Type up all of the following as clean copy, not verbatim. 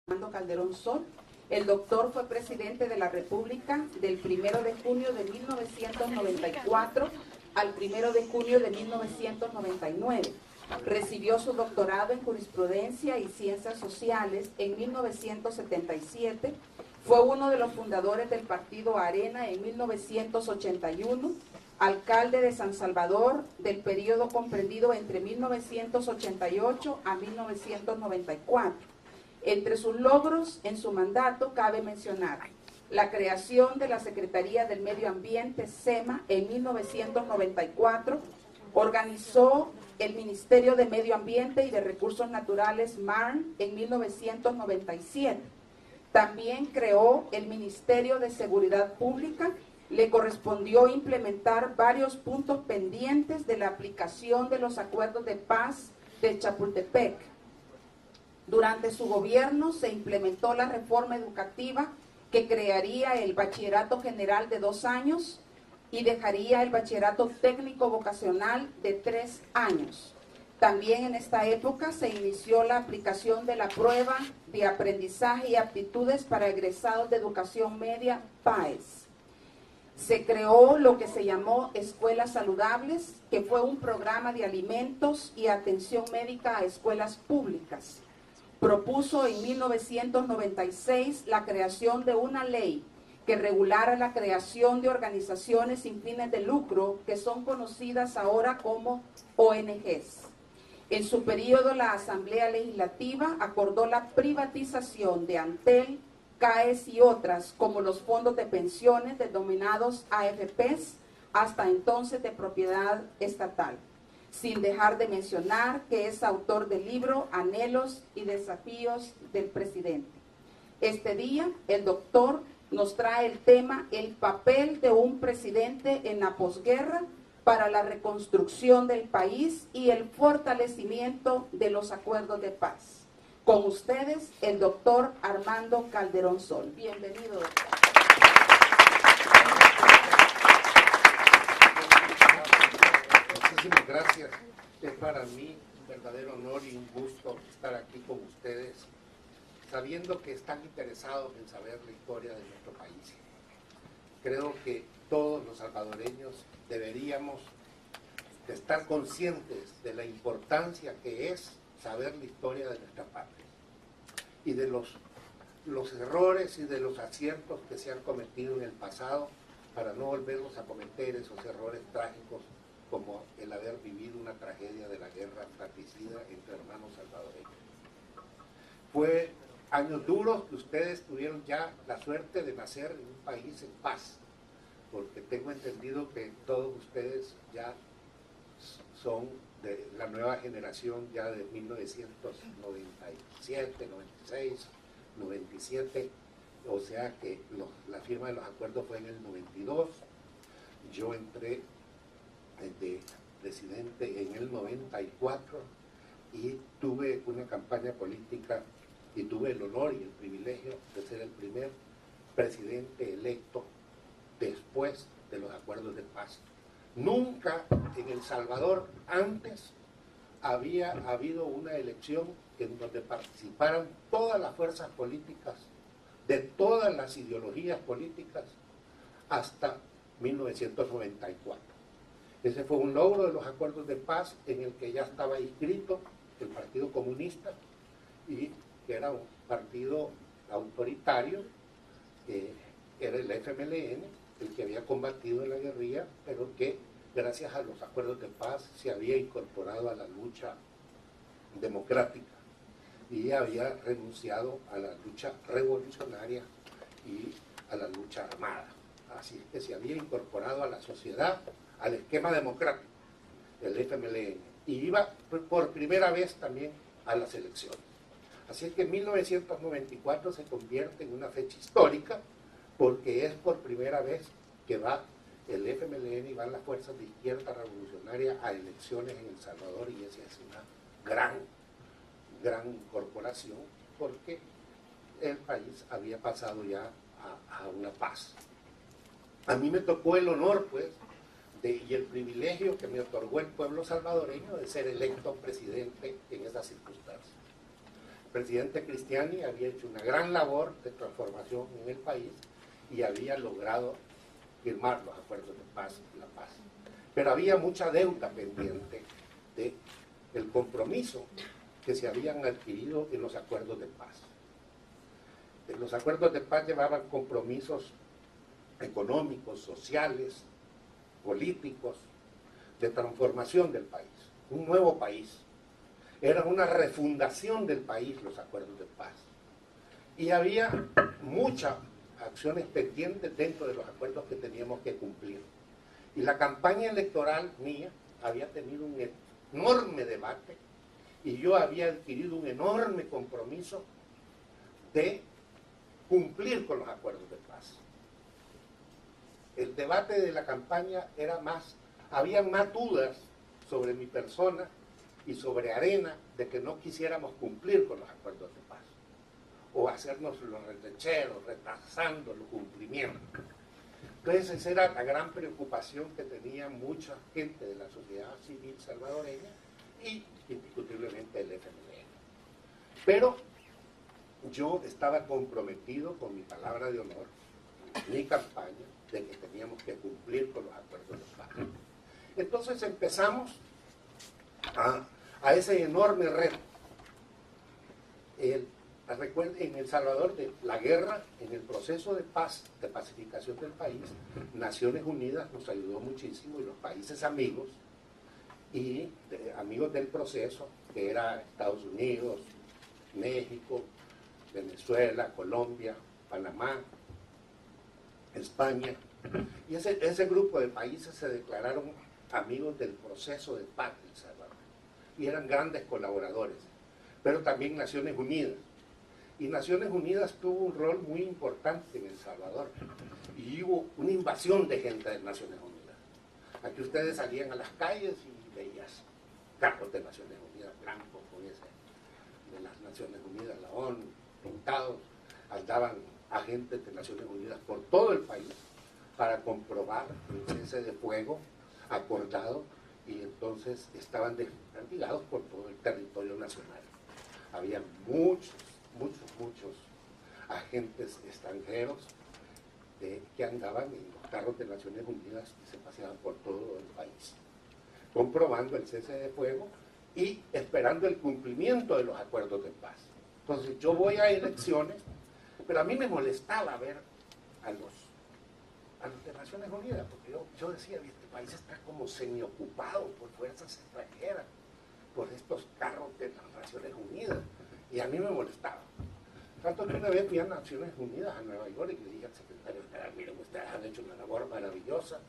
Armando Calderón Sol. El doctor fue presidente de la República del 1 de junio de 1994 al 1 de junio de 1999. Recibió su doctorado en Jurisprudencia y Ciencias Sociales en 1977. Fue uno de los fundadores del partido Arena en 1981, alcalde de San Salvador del periodo comprendido entre 1988 a 1994. Entre sus logros en su mandato cabe mencionar la creación de la Secretaría del Medio Ambiente, SEMA, en 1994, organizó el Ministerio de Medio Ambiente y de Recursos Naturales, MARN, en 1997. También creó el Ministerio de Seguridad Pública. Le correspondió implementar varios puntos pendientes de la aplicación de los acuerdos de paz de Chapultepec. Durante su gobierno se implementó la reforma educativa que crearía el bachillerato general de 2 años y dejaría el bachillerato técnico vocacional de 3 años. También en esta época se inició la aplicación de la prueba de aprendizaje y aptitudes para egresados de educación media, PAES. Se creó lo que se llamó Escuelas Saludables, que fue un programa de alimentos y atención médica a escuelas públicas. Propuso en 1996 la creación de una ley que regulara la creación de organizaciones sin fines de lucro que son conocidas ahora como ONGs. En su periodo, la Asamblea Legislativa acordó la privatización de Antel, CAES y otras, como los fondos de pensiones denominados AFPs, hasta entonces de propiedad estatal. Sin dejar de mencionar que es autor del libro Anhelos y Desafíos del Presidente. Este día, el doctor nos trae el tema El papel de un presidente en la posguerra para la reconstrucción del país y el fortalecimiento de los acuerdos de paz. Con ustedes, el doctor Armando Calderón Sol. Bienvenido, doctor. Muchísimas gracias. Es para mí un verdadero honor y un gusto estar aquí con ustedes, sabiendo que están interesados en saber la historia de nuestro país. Creo que todos los salvadoreños deberíamos de estar conscientes de la importancia que es saber la historia de nuestra patria y de los errores y de los aciertos que se han cometido en el pasado para no volverlos a cometer esos errores trágicos como el haber vivido una tragedia de la guerra fratricida entre hermanos salvadoreños. Fue años duros que ustedes tuvieron ya la suerte de nacer en un país en paz, porque tengo entendido que todos ustedes ya son de la nueva generación ya de 1997, 96, 97, o sea que la firma de los acuerdos fue en el 92, yo entré de presidente en el 94 y tuve una campaña política y tuve el honor y el privilegio de ser el primer presidente electo después de los acuerdos de paz. Nunca en El Salvador antes había habido una elección en donde participaran todas las fuerzas políticas de todas las ideologías políticas hasta 1994. Ese fue un logro de los acuerdos de paz en el que ya estaba inscrito el Partido Comunista y que era un partido autoritario, era el FMLN, el que había combatido en la guerrilla, pero que gracias a los acuerdos de paz se había incorporado a la lucha democrática y había renunciado a la lucha revolucionaria y a la lucha armada. Así es que se había incorporado a la sociedad, al esquema democrático, el FMLN, y iba por primera vez también a las elecciones. Así es que 1994 se convierte en una fecha histórica, porque es por primera vez que va el FMLN y van las fuerzas de izquierda revolucionaria a elecciones en El Salvador, y esa es una gran corporación, porque el país había pasado ya a una paz. A mí me tocó el honor, pues, y el privilegio que me otorgó el pueblo salvadoreño de ser electo presidente en esas circunstancias. presidente Cristiani había hecho una gran labor de transformación en el país y había logrado firmar los acuerdos de paz y la paz. Pero había mucha deuda pendiente del compromiso que se habían adquirido en los acuerdos de paz. Los acuerdos de paz llevaban compromisos económicos, sociales, políticos, de transformación del país, un nuevo país. Era una refundación del país los acuerdos de paz. Y había muchas acciones pendientes dentro de los acuerdos que teníamos que cumplir. Y la campaña electoral mía había tenido un enorme debate y yo había adquirido un enorme compromiso de cumplir con los acuerdos de paz. El debate de la campaña era habían más dudas sobre mi persona y sobre Arena de que no quisiéramos cumplir con los acuerdos de paz o hacernos los retecheros, retrasando el cumplimiento. Entonces esa era la gran preocupación que tenía mucha gente de la sociedad civil salvadoreña y indiscutiblemente el FMLN. Pero yo estaba comprometido con mi palabra de honor, mi campaña, de que teníamos que cumplir con los acuerdos de paz. Entonces empezamos a ese enorme reto. En El Salvador, de la guerra, en el proceso de paz, de pacificación del país, Naciones Unidas nos ayudó muchísimo y los países amigos y amigos del proceso, que era Estados Unidos, México, Venezuela, Colombia, Panamá, España, y ese grupo de países se declararon amigos del proceso de paz de El Salvador y eran grandes colaboradores, pero también Naciones Unidas. Y Naciones Unidas tuvo un rol muy importante en El Salvador y hubo una invasión de gente de Naciones Unidas. Aquí ustedes salían a las calles y veías carros de Naciones Unidas blancos con ese de las Naciones Unidas, la ONU, pintados, andaban agentes de Naciones Unidas por todo el país para comprobar el cese de fuego acordado y entonces estaban desperdigados por todo el territorio nacional. Había muchos agentes extranjeros que andaban en los carros de Naciones Unidas y se paseaban por todo el país, comprobando el cese de fuego y esperando el cumplimiento de los acuerdos de paz. Entonces yo voy a elecciones, pero a mí me molestaba ver a los de Naciones Unidas, porque yo decía, este país está como semiocupado por fuerzas extranjeras, por estos carros de las Naciones Unidas, y a mí me molestaba. Tanto que una vez fui a Naciones Unidas a Nueva York y le dije al secretario general, miren, ustedes han hecho una labor maravillosa,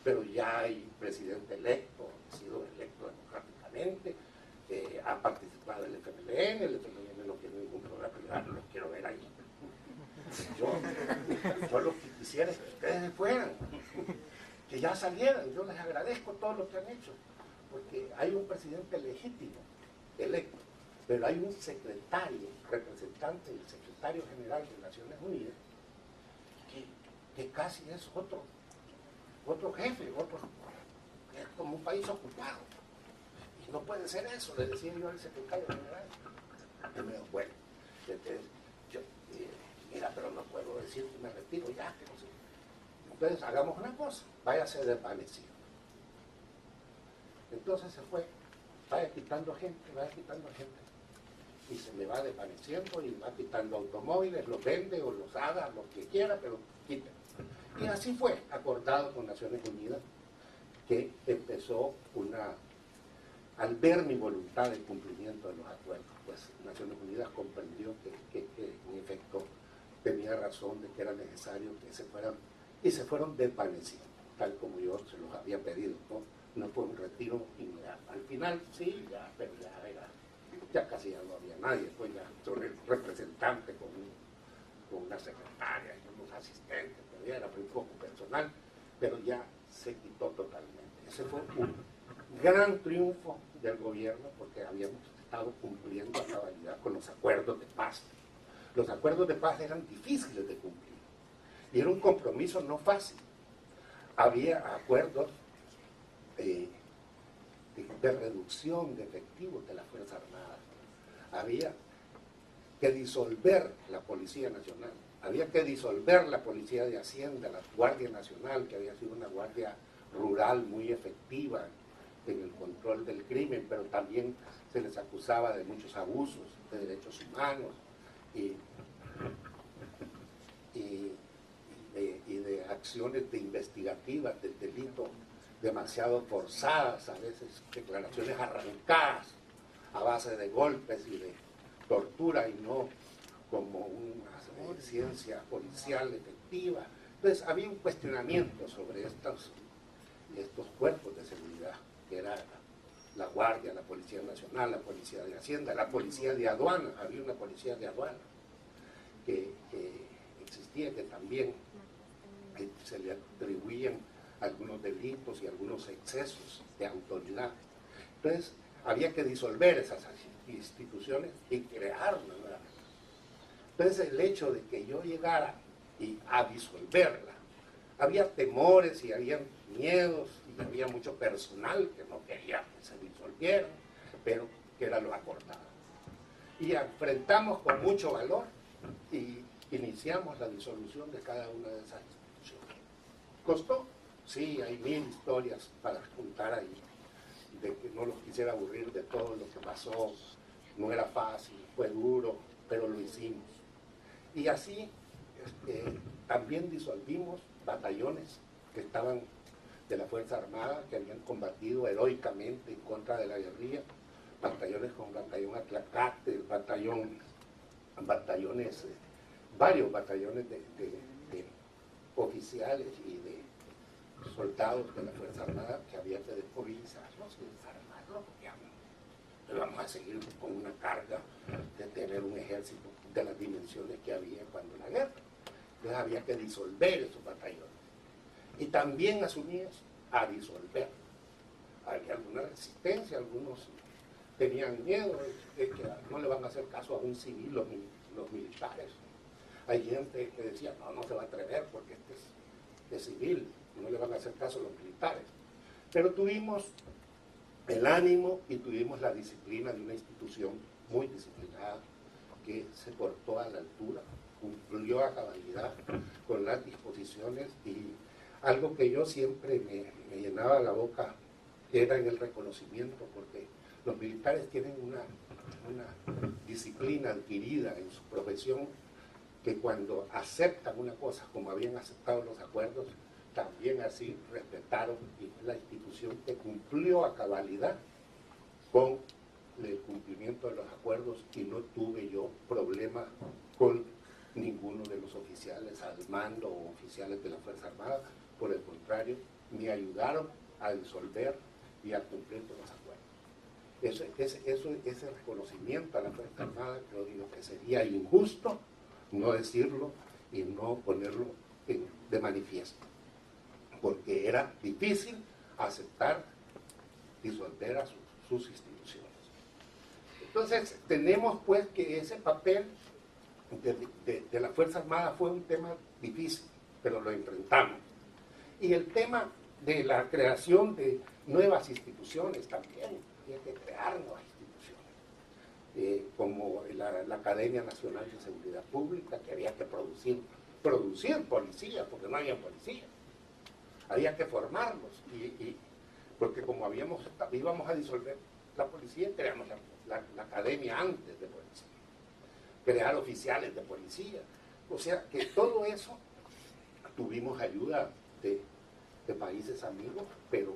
pero ya hay presidente electo, ha sido electo democráticamente, ha participado el FMLN no tiene ningún problema, pero los quiero ver ahí. Yo lo que quisiera es que ustedes fueran, que ya salieran. Yo les agradezco todo lo que han hecho, porque hay un presidente legítimo, electo, pero hay un secretario, representante del secretario general de Naciones Unidas, que casi es otro jefe, que es como un país ocupado. Y no puede ser eso, le decía yo al secretario general. Y me dijo, bueno, mira, pero no puedo decir que me retiro ya, que no sé. Entonces hagamos una cosa, váyase desvanecido. Entonces se fue, vaya quitando gente, y se me va desvaneciendo y va quitando automóviles, los vende o los haga, lo que quiera, pero quita. Y así fue, acordado con Naciones Unidas, que empezó al ver mi voluntad de cumplimiento de los acuerdos, pues Naciones Unidas comprendió que en efecto tenía razón de que era necesario que se fueron desvaneciendo, tal como yo se los había pedido, no fue un retiro inmediato. Al final sí, pero ya casi ya no había nadie, pues ya sobre el representante con una secretaria y unos asistentes, pero ya era muy poco personal, pero ya se quitó totalmente. Ese fue un gran triunfo del gobierno porque habíamos estado cumpliendo a cabalidad con los acuerdos de paz. Los acuerdos de paz eran difíciles de cumplir y era un compromiso no fácil. Había acuerdos de reducción de efectivos de las Fuerzas Armadas. Había que disolver la Policía Nacional, había que disolver la Policía de Hacienda, la Guardia Nacional, que había sido una guardia rural muy efectiva en el control del crimen, pero también se les acusaba de muchos abusos de derechos humanos y de acciones de investigativas del delito demasiado forzadas, a veces declaraciones arrancadas a base de golpes y de tortura y no como una ciencia policial efectiva. Entonces había un cuestionamiento sobre estos cuerpos de seguridad, que era la Guardia, la Policía Nacional, la Policía de Hacienda, la Policía de Aduana. Había una Policía de Aduana que existía, que también se le atribuían algunos delitos y algunos excesos de autoridad. Entonces había que disolver esas instituciones y crear una nueva. Entonces el hecho de que yo llegara a disolverla, había temores y había miedos y había mucho personal que no quería que se disolviera, pero que era lo acordado. Y enfrentamos con mucho valor y iniciamos la disolución de cada una de esas instituciones. ¿Costó? Sí, hay 1000 historias para contar ahí, de que no los quisiera aburrir de todo lo que pasó. No era fácil, fue duro, pero lo hicimos. Y así también disolvimos batallones que estaban de la Fuerza Armada, que habían combatido heroicamente en contra de la guerrilla, batallones como el batallón Atlacate, varios batallones de oficiales y de soldados de la Fuerza Armada que había que desmovilizarlos y desarmarlos, porque no vamos a seguir con una carga de tener un ejército de las dimensiones que había cuando la guerra. Entonces había que disolver esos batallones. Y también asumíamos a disolver. Había alguna resistencia, algunos tenían miedo de que no le van a hacer caso a un civil los militares. Hay gente que decía, no se va a atrever porque este es civil, no le van a hacer caso a los militares. Pero tuvimos el ánimo y tuvimos la disciplina de una institución muy disciplinada que se portó a la altura, cumplió a cabalidad con las disposiciones, y algo que yo siempre me llenaba la boca era en el reconocimiento, porque los militares tienen una disciplina adquirida en su profesión, que cuando aceptan una cosa como habían aceptado los acuerdos, también así respetaron, y fue la institución que cumplió a cabalidad con el cumplimiento de los acuerdos, y no tuve yo problema con ninguno de los oficiales al mando o oficiales de la Fuerza Armada. Por el contrario, me ayudaron a disolver y a cumplir con los acuerdos. Ese reconocimiento a la Fuerza Armada, yo digo que sería injusto no decirlo y no ponerlo de manifiesto, porque era difícil aceptar disolver a sus instituciones. Entonces tenemos pues que ese papel de la Fuerza Armada fue un tema difícil, pero lo enfrentamos. Y el tema de la creación de nuevas instituciones también, había que crear nuevas instituciones, como la Academia Nacional de Seguridad Pública, que había que producir policías, porque no había policías. Había que formarlos, porque como íbamos a disolver la policía, creamos la academia antes de policía, crear oficiales de policía. O sea que todo eso tuvimos ayuda de países amigos, pero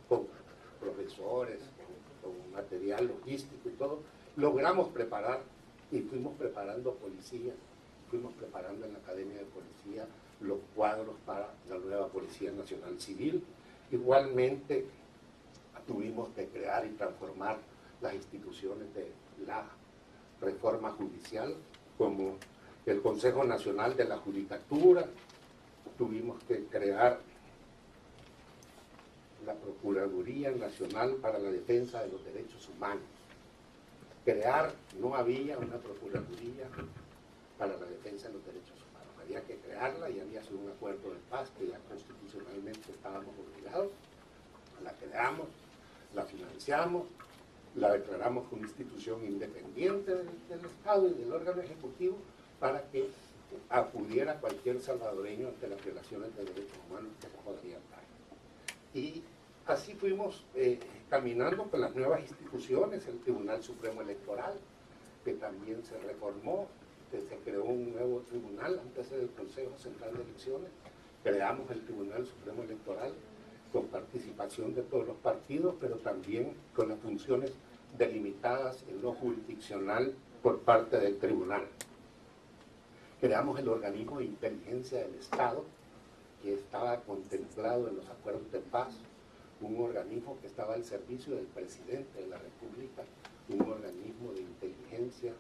con profesores, con material logístico y todo, logramos preparar y fuimos preparando policías, fuimos preparando en la Academia de Policía los cuadros para la nueva Policía Nacional Civil. Igualmente tuvimos que crear y transformar las instituciones de la reforma judicial, como el Consejo Nacional de la Judicatura. Tuvimos que crear la Procuraduría Nacional para la Defensa de los Derechos Humanos. No había una Procuraduría para la defensa de los derechos humanos. Había que crearla y había sido un acuerdo de paz que ya constitucionalmente estábamos obligados. La creamos, la financiamos la declaramos como institución independiente del Estado y del órgano ejecutivo para que acudiera cualquier salvadoreño ante las violaciones de derechos humanos que se podrían dar. Y así fuimos caminando con las nuevas instituciones, el Tribunal Supremo Electoral, que también se reformó, que se creó un nuevo tribunal antes del Consejo Central de Elecciones, creamos el Tribunal Supremo Electoral con participación de todos los partidos, pero también con las funciones delimitadas en lo jurisdiccional por parte del tribunal. Creamos el organismo de inteligencia del Estado, que estaba contemplado en los acuerdos de paz, un organismo que estaba al servicio del presidente de la República, un organismo de inteligencia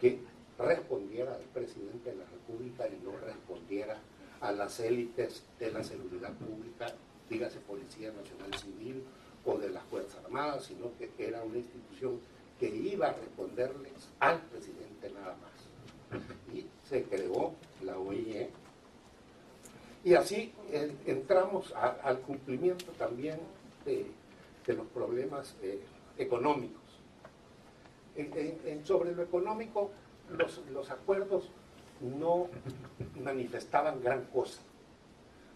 que respondiera al presidente de la República y no respondiera a las élites de la seguridad pública, dígase Policía Nacional Civil o de las Fuerzas Armadas, sino que era una institución que iba a responderles al presidente nada más. Y se creó la OIE. Y así entramos al cumplimiento también de los problemas económicos. Sobre lo económico, los acuerdos no manifestaban gran cosa,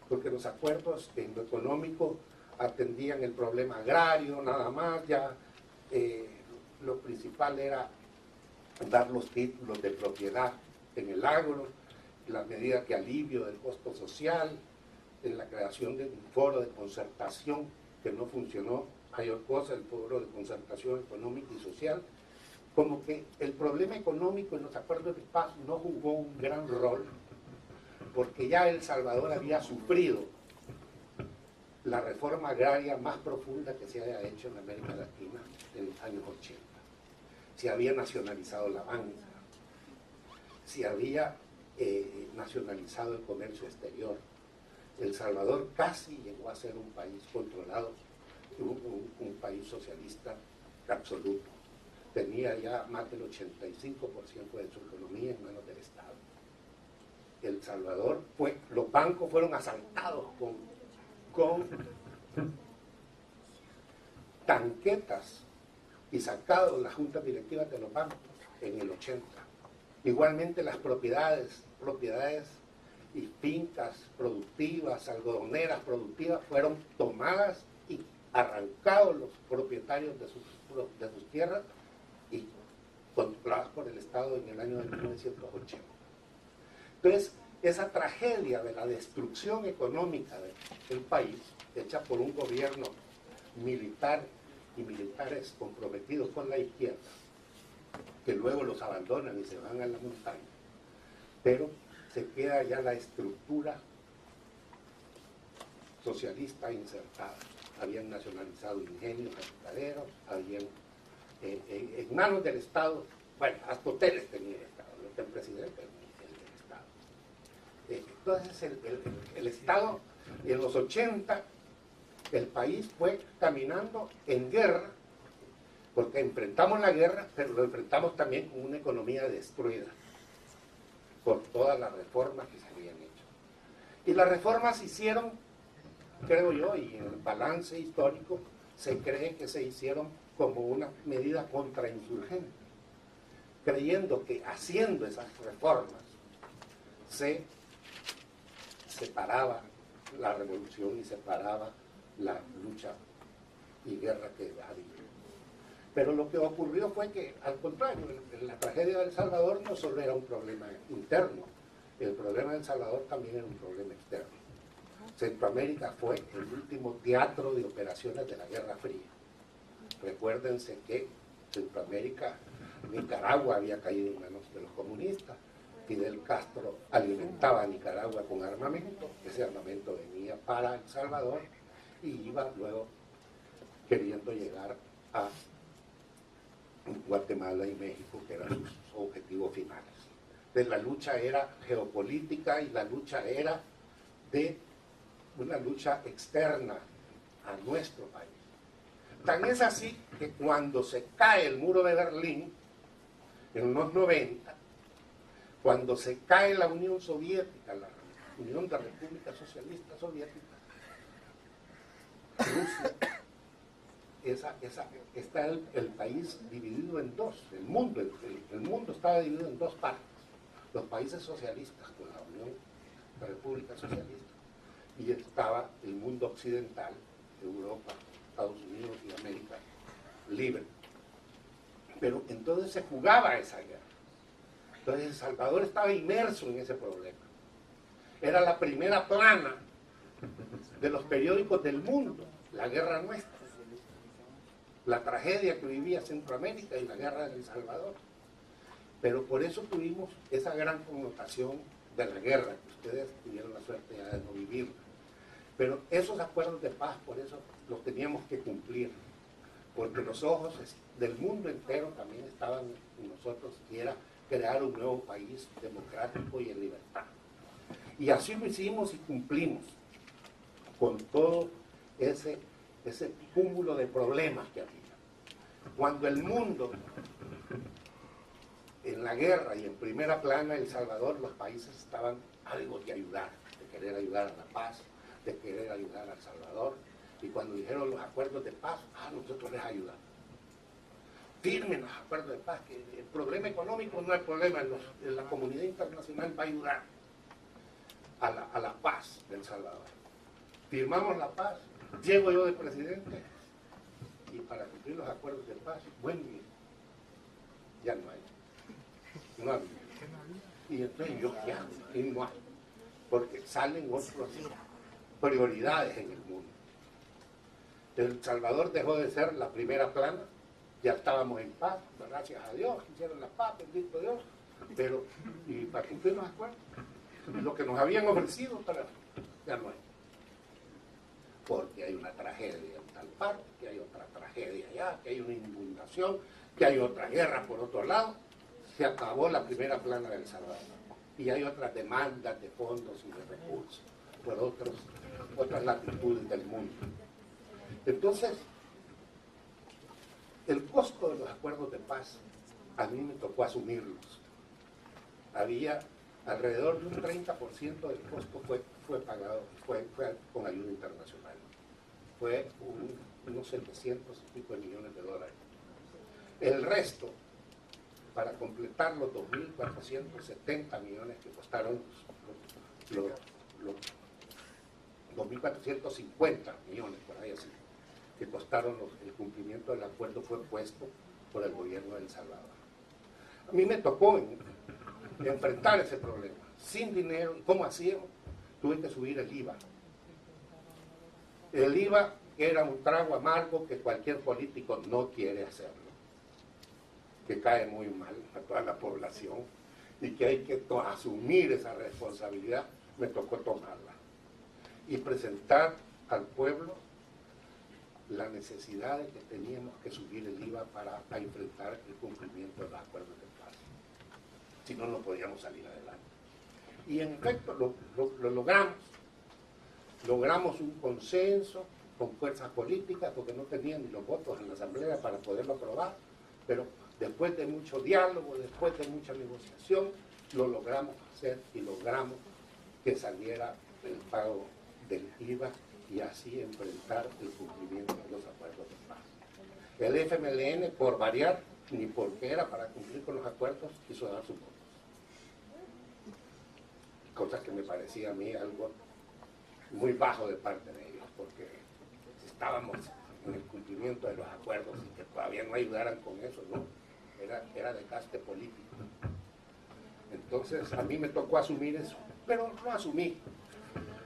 porque los acuerdos en lo económico atendían el problema agrario nada más, ya lo principal era dar los títulos de propiedad en el agro, la medida de alivio del costo social, en la creación de un foro de concertación que no funcionó, mayor cosa, el foro de concertación económica y social, como que el problema económico en los acuerdos de paz no jugó un gran rol, porque ya El Salvador había sufrido la reforma agraria más profunda que se haya hecho en América Latina en los años 80. Se había nacionalizado la banca, se había nacionalizado el comercio exterior. El Salvador casi llegó a ser un país controlado, un país socialista absoluto. Tenía ya más del 85% de su economía en manos del Estado. El Salvador los bancos fueron asaltados con tanquetas y sacados las juntas directivas de los bancos en el 80. Igualmente las propiedades y fincas productivas, algodoneras productivas, fueron tomadas y arrancados los propietarios de sus tierras y controladas por el Estado en el año de 1980. Entonces, esa tragedia de la destrucción económica del país, hecha por un gobierno militar y militares comprometidos con la izquierda, que luego los abandonan y se van a la montaña, pero se queda ya la estructura socialista insertada. Habían nacionalizado ingenios, azucareros, habían en manos del Estado, bueno, hasta hoteles tenía el Estado, el presidente del Estado. Entonces el Estado en los 80, el país fue caminando en guerra, porque enfrentamos la guerra, pero lo enfrentamos también con una economía destruida por todas las reformas que se habían hecho. Y las reformas se hicieron, creo yo, y en el balance histórico se cree que se hicieron como una medida contrainsurgente, creyendo que haciendo esas reformas se separaba la revolución y separaba la lucha y guerra que había. Pero lo que ocurrió fue que, al contrario, la tragedia de El Salvador no solo era un problema interno, el problema de El Salvador también era un problema externo. Centroamérica fue el último teatro de operaciones de la Guerra Fría. Recuérdense que Centroamérica, Nicaragua había caído en manos de los comunistas. Fidel Castro alimentaba a Nicaragua con armamento, ese armamento venía para El Salvador y iba luego queriendo llegar a Guatemala y México, que eran sus objetivos finales. Entonces la lucha era geopolítica y la lucha era de una lucha externa a nuestro país. Tan es así que cuando se cae el muro de Berlín, en los 90, cuando se cae la Unión Soviética, la Unión de Repúblicas Socialistas Soviéticas, Rusia está el país dividido en dos, el mundo estaba dividido en dos partes, los países socialistas con la Unión, la República Socialista, y estaba el mundo occidental, Europa, Estados Unidos y América libre. Pero entonces se jugaba esa guerra. Entonces El Salvador estaba inmerso en ese problema. Era la primera plana de los periódicos del mundo, la guerra nuestra, la tragedia que vivía Centroamérica y la guerra de El Salvador. Pero por eso tuvimos esa gran connotación de la guerra, que ustedes tuvieron la suerte ya de no vivirla. Pero esos acuerdos de paz, por eso los teníamos que cumplir, porque los ojos del mundo entero también estaban en nosotros, y era crear un nuevo país democrático y en libertad. Y así lo hicimos y cumplimos con todo ese cúmulo de problemas que había. Cuando el mundo, en la guerra y en primera plana, El Salvador, los países estaban algo de ayudar, de querer ayudar a la paz, de querer ayudar a El Salvador. Y cuando dijeron los acuerdos de paz, nosotros les ayudamos. Firmen los acuerdos de paz, que el problema económico no es problema, la comunidad internacional va a ayudar a la paz de El Salvador. Firmamos la paz, llego yo de presidente, y para cumplir los acuerdos de paz, bueno, ya no hay. No había. Y entonces yo, ¿qué hago? Y no hay. Porque salen otras prioridades en el mundo. El Salvador dejó de ser la primera plana, ya estábamos en paz, gracias a Dios, hicieron la paz, bendito Dios, pero y para cumplir los acuerdos, lo que nos habían ofrecido, ya no hay. Porque hay una tragedia en tal parte, que hay otra tragedia allá, que hay una inundación, que hay otra guerra por otro lado. Se acabó la primera plana del Salvador. Y hay otras demandas de fondos y de recursos por otras latitudes del mundo. Entonces, el costo de los acuerdos de paz, a mí me tocó asumirlos. Había alrededor de un 30% del costo fue pagado, fue con ayuda internacional. Fue unos 700 y pico de millones de dólares. El resto, para completar los 2.470 millones que costaron los 2.450 millones, por ahí así, que costaron el cumplimiento del acuerdo, fue puesto por el gobierno de El Salvador. A mí me tocó enfrentar ese problema, sin dinero. ¿Cómo hacíamos? Tuve que subir el IVA. El IVA era un trago amargo que cualquier político no quiere hacerlo, que cae muy mal a toda la población y que hay que asumir esa responsabilidad. Me tocó tomarla y presentar al pueblo la necesidad de que teníamos que subir el IVA para enfrentar el cumplimiento de los acuerdos de paz. Si no, no podíamos salir adelante. Y en efecto lo logramos. Logramos un consenso con fuerzas políticas, porque no tenían ni los votos en la Asamblea para poderlo aprobar, pero después de mucho diálogo, después de mucha negociación, lo logramos hacer y logramos que saliera el pago del IVA y así enfrentar el cumplimiento de los acuerdos de paz. El FMLN, por variar, ni porque era para cumplir con los acuerdos, quiso dar sus votos. Cosa que me parecía a mí algo muy bajo de parte de ellos, porque estábamos en el cumplimiento de los acuerdos y que todavía no ayudaran con eso, no, era de caste político. Entonces a mí me tocó asumir eso, pero lo asumí,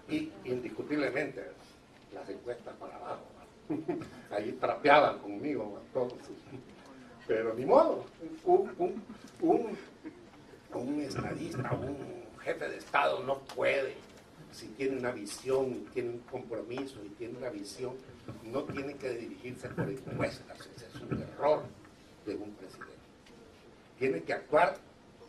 y indiscutiblemente las encuestas para abajo, ahí trapeaban conmigo todos, pero ni modo. Un estadista, un jefe de Estado no puede, si tiene una visión, tiene un compromiso y tiene una visión, no tiene que dirigirse por encuestas. Ese es un error de un presidente. Tiene que actuar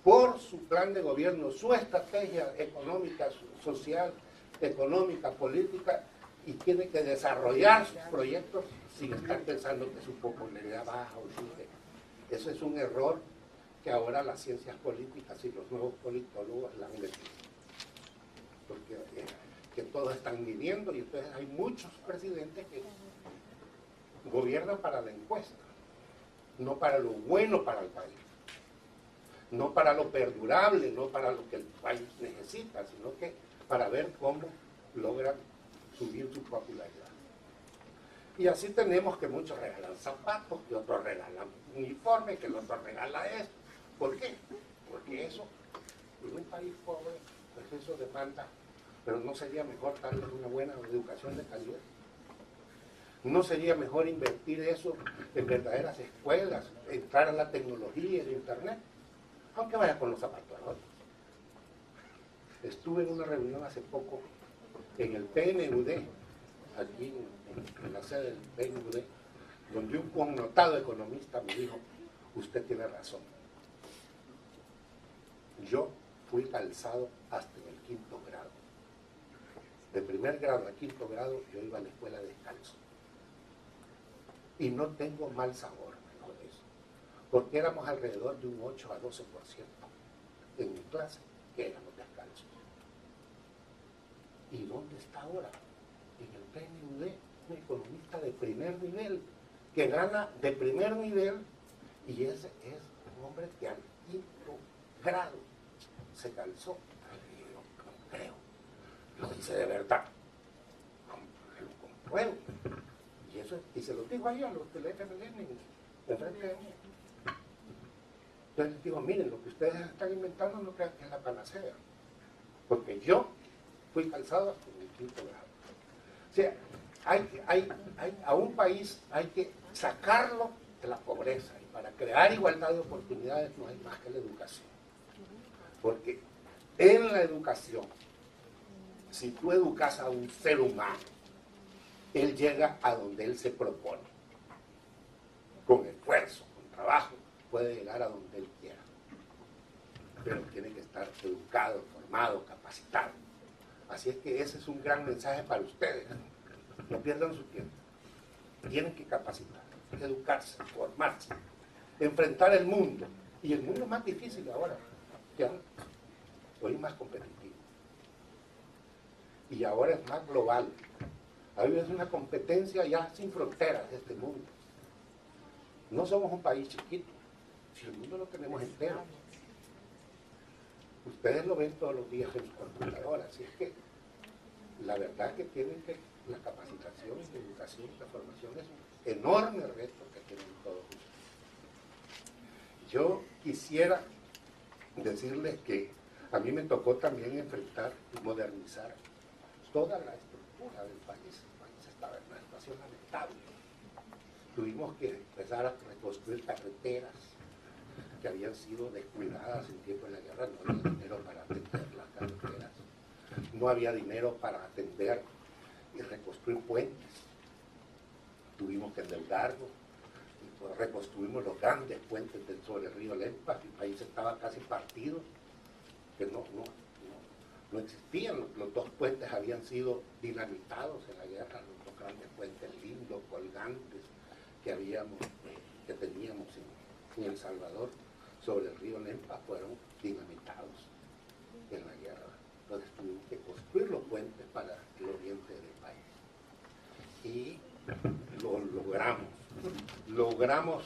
por su plan de gobierno, su estrategia económica, social, económica, política, y tiene que desarrollar sus proyectos sin estar pensando que su popularidad baja o sube. Eso es un error que ahora las ciencias políticas y los nuevos politólogos la han metido. Porque que todos están midiendo, y entonces hay muchos presidentes gobierna para la encuesta, no para lo bueno para el país, no para lo perdurable, no para lo que el país necesita, sino que para ver cómo logran subir su popularidad. Y así tenemos que muchos regalan zapatos, que otros regalan uniformes, que el otro regala esto. ¿Por qué? Porque eso, en un país pobre, pues eso demanda, pero no sería mejor darles una buena educación de calidad. ¿No sería mejor invertir eso en verdaderas escuelas, entrar a la tecnología y el internet? Aunque vaya con los zapatos a otros. Estuve en una reunión hace poco en el PNUD, aquí en la sede del PNUD, donde un connotado economista me dijo, usted tiene razón. Yo fui calzado hasta en el 5º grado. De 1er grado a 5º grado yo iba a la escuela descalzo. Y no tengo mal sabor por eso, porque éramos alrededor de un 8 a 12% en mi clase que éramos descalzos. ¿Y dónde está ahora? En el PNUD, un economista de primer nivel, que gana de primer nivel, y ese es un hombre que al 5º grado se calzó. Y yo no creo, lo dice de verdad, lo compruebo. Y se lo digo ahí a los del FMLN, enfrente de mí. Entonces les digo, miren, lo que ustedes están inventando no crean que es la panacea, porque yo fui calzado hasta en el 5º grado. O sea, a un país hay que sacarlo de la pobreza, y para crear igualdad de oportunidades no hay más que la educación. Porque en la educación, si tú educas a un ser humano, él llega a donde él se propone. Con esfuerzo, con trabajo, puede llegar a donde él quiera. Pero tiene que estar educado, formado, capacitado. Así es que ese es un gran mensaje para ustedes. No pierdan su tiempo. Tienen que capacitar, educarse, formarse, enfrentar el mundo. Y el mundo es más difícil ahora que antes. Hoy es más competitivo. Y ahora es más global. Ahora es una competencia ya sin fronteras de este mundo. No somos un país chiquito. Si el mundo lo tenemos entero. Ustedes lo ven todos los días en su computadora. Así es que la verdad que tienen que la capacitación, la educación, la formación es un enorme reto que tienen todos ustedes. Yo quisiera decirles que a mí me tocó también enfrentar y modernizar toda la estructura del país. El país estaba en una situación lamentable. Tuvimos que empezar a reconstruir carreteras que habían sido descuidadas en tiempo de la guerra. No había dinero para atender las carreteras. No había dinero para atender y reconstruir puentes. Tuvimos que endeudarnos. Reconstruimos los grandes puentes sobre el río Lempa. El país estaba casi partido, que no existían. Los 2 puentes habían sido dinamitados en la guerra, los 2 grandes puentes lindos, colgantes, que teníamos en El Salvador sobre el río Lempa fueron dinamitados en la guerra. Entonces tuvimos que construir los puentes para el oriente del país. Y lo logramos. Logramos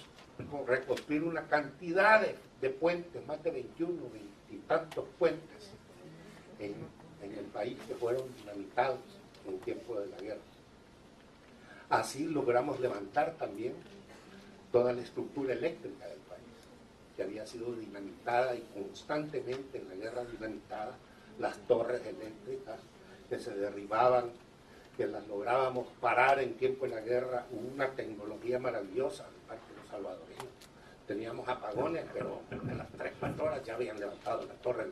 reconstruir una cantidad de puentes, más de 21, 20 y tantos puentes en el país que fueron dinamitados en tiempo de la guerra. Así logramos levantar también toda la estructura eléctrica del país, que había sido dinamitada y constantemente en la guerra dinamitada, las torres eléctricas que se derribaban, que las lográbamos parar en tiempo de la guerra, una tecnología maravillosa de parte de los salvadoreños. Teníamos apagones, pero en las 3-4 horas ya habían levantado la torre,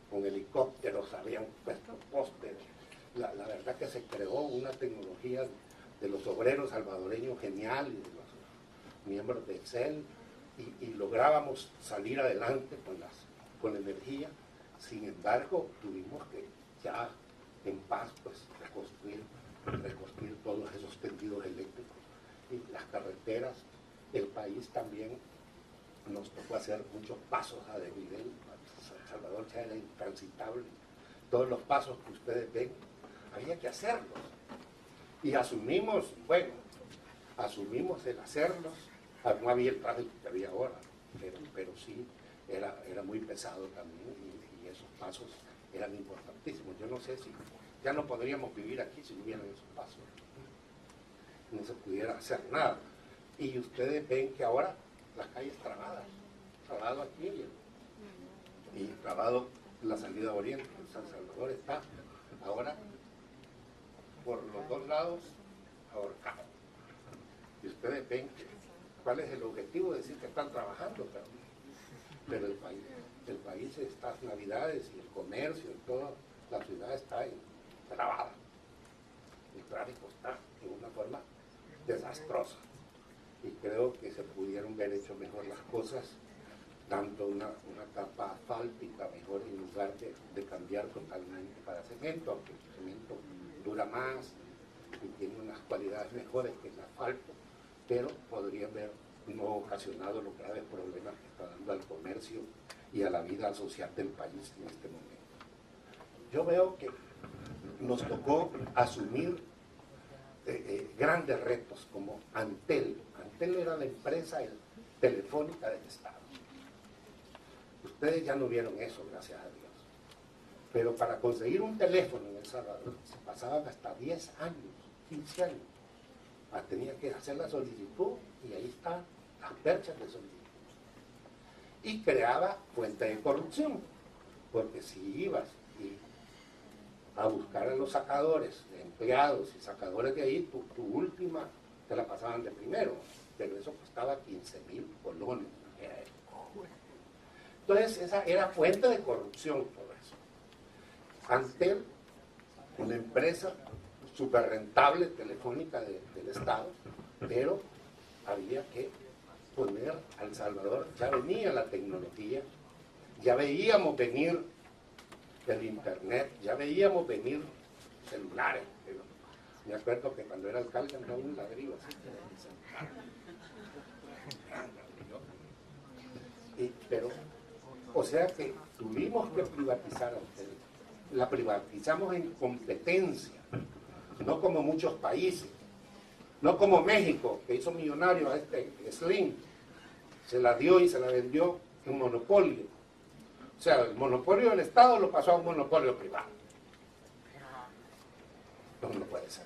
con helicópteros, habían puesto postes. La verdad que se creó una tecnología de los obreros salvadoreños genial y de los miembros de Excel, y lográbamos salir adelante con la energía. Sin embargo, tuvimos que ya en paz pues reconstruir todos esos tendidos eléctricos y las carreteras. El país también nos tocó hacer muchos pasos a desnivel. El Salvador ya era intransitable. Todos los pasos que ustedes ven había que hacerlos, y asumimos, bueno, asumimos el hacerlos. No había el tráfico que había ahora, pero sí era muy pesado también, y esos pasos eran importantísimos. Yo no sé si ya no podríamos vivir aquí si no hubieran esos pasos. No se pudiera hacer nada. Y ustedes ven que ahora las calles trabadas, trabado aquí y trabado la salida oriente. San Salvador está ahora por los dos lados ahorcado. Y ustedes ven cuál es el objetivo de decir que están trabajando, pero el país, estas navidades y el comercio y toda la ciudad está trabada. El tráfico está en una forma desastrosa. Y creo que se pudieron haber hecho mejor las cosas, dando una capa asfáltica mejor en lugar de cambiar totalmente para cemento, aunque el cemento dura más y tiene unas cualidades mejores que el asfalto, pero podría haber no ocasionado los graves problemas que está dando al comercio y a la vida social del país en este momento. Yo veo que nos tocó asumir grandes retos como Antel. Antel era la empresa telefónica del Estado. Ustedes ya no vieron eso, gracias a Dios. Pero para conseguir un teléfono en El Salvador se pasaban hasta 10 años, 15 años. Tenía que hacer la solicitud y ahí están las perchas de solicitud. Y creaba fuente de corrupción, porque si ibas a buscar a los sacadores, de empleados y sacadores de ahí, tu última te la pasaban de primero, pero eso costaba 15,000 colones. Entonces esa era fuente de corrupción todo eso. Antel, una empresa súper rentable telefónica del Estado, pero había que poner a El Salvador, ya venía la tecnología, ya veíamos venir el internet, ya veíamos venir celulares. Me acuerdo que cuando era alcalde andaba un ladrillo así. Pero, o sea que tuvimos que privatizar a ustedes. La privatizamos en competencia, no como muchos países, no como México, que hizo millonario a este Slim, se la dio y se la vendió en monopolio. O sea, el monopolio del Estado lo pasó a un monopolio privado. No puede ser.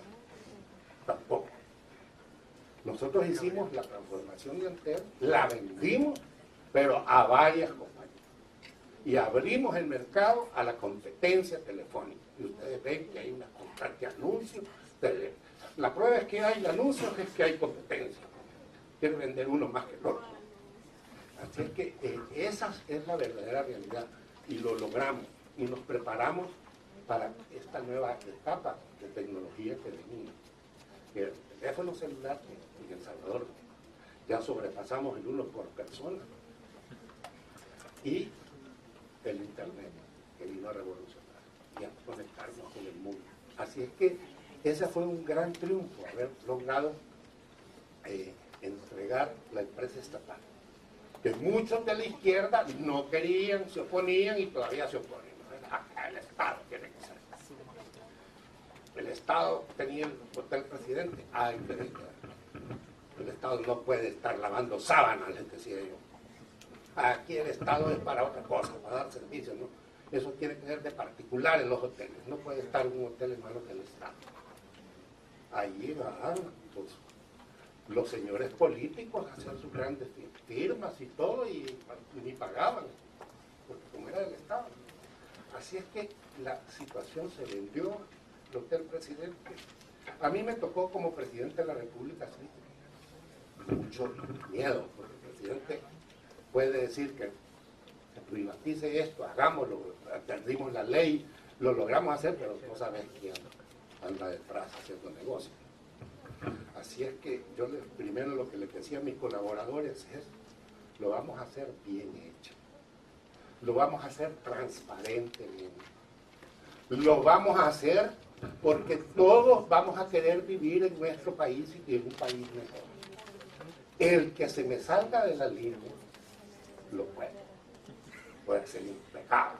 Tampoco. Nosotros hicimos la transformación de Antel, la vendimos, pero a varias compañías. Y abrimos el mercado a la competencia telefónica. Y ustedes ven que hay una constante anuncio. La prueba es que hay anuncios, es que hay competencia. Quieren vender uno más que el otro. Así es que esa es la verdadera realidad. Y lo logramos. Y nos preparamos para esta nueva etapa de tecnología que venía. El teléfono celular en El Salvador ya sobrepasamos el 1 por persona. Y el internet, que vino a revolucionar y a conectarnos con el mundo. Así es que ese fue un gran triunfo, haber logrado entregar la empresa estatal. Que muchos de la izquierda no querían, se oponían y todavía se oponen. El Estado tiene que ser. El Estado tenía el hotel presidente. Ay, el Estado no puede estar lavando sábanas, les decía yo. Aquí el Estado es para otra cosa, para dar servicios, ¿no? Eso tiene que ser de particular en los hoteles. No puede estar un hotel en manos del Estado. Allí van los señores políticos a hacer sus grandes firmas y todo, y ni pagaban, porque como era del Estado. Así es que la situación se vendió, el hotel presidente. A mí me tocó como presidente de la República, sí, mucho miedo, porque el presidente puede decir que privatice esto, hagámoslo, perdimos la ley, lo logramos hacer, pero no sabes quién anda detrás haciendo negocio. Así es que yo primero lo que les decía a mis colaboradores es, lo vamos a hacer bien hecho, lo vamos a hacer transparentemente, lo vamos a hacer porque todos vamos a querer vivir en nuestro país y en un país mejor. El que se me salga de la línea, lo puede ser impecable,